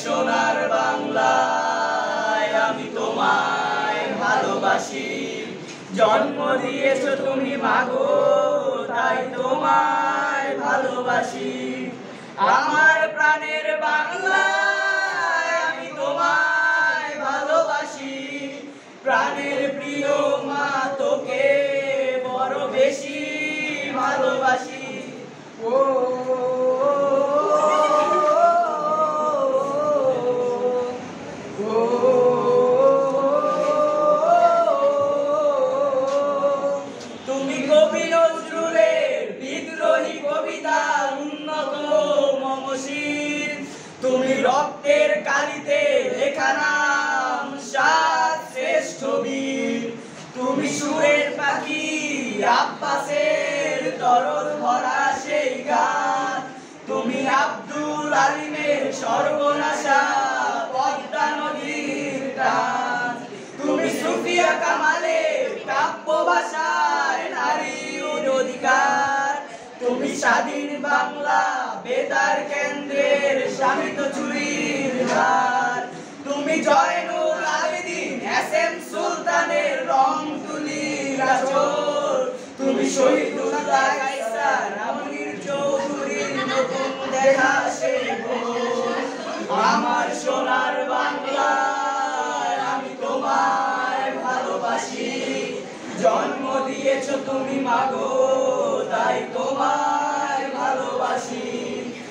সোনার বাংলায় আমি তোমায় ভালোবাসি। জন্ম দিয়েছো তুমি মাগো, তাই তোমায় ভালোবাসি। আমার প্রাণের বাংলায় আমি তোমায় ভালোবাসি। প্রাণের প্রিয় মা, তোকে বড় বেশি ভালোবাসি। ও তুমি কবি নজরুলের বিদ্রোহী কবিতার উন্নত মমশির। তুমি রক্তের কালিতে লেখা নাম সাত শ্রেষ্ঠ বীর। তুমি সুরের পাখি আব্বাসের তরল ভরা সেই গান। তুমি আব্দুল আলিমের সর্বনাশা পদ্মা নদীর টান। তুমি সুফিয়া কামালের কাব্য ভাষায় নারীর অধিকার। তুমি স্বাধীন বাংলা বেতার কেন্দ্রের শামিত চুরির ধার। তুমি জয়নুল আবেদিন এস.এম. সুলতানের রং তুলির আঁচল। তুমি শহীদুল্লাহ কায়সার আমির চৌধুরীর নতুন দেখা সেই ভোর। আমার সোনার বাংলায় আমি তোমায় ভালোবাসি। জন্ম দিয়েছো তুমি মাগো, তাই তোমায় ভালোবাসি।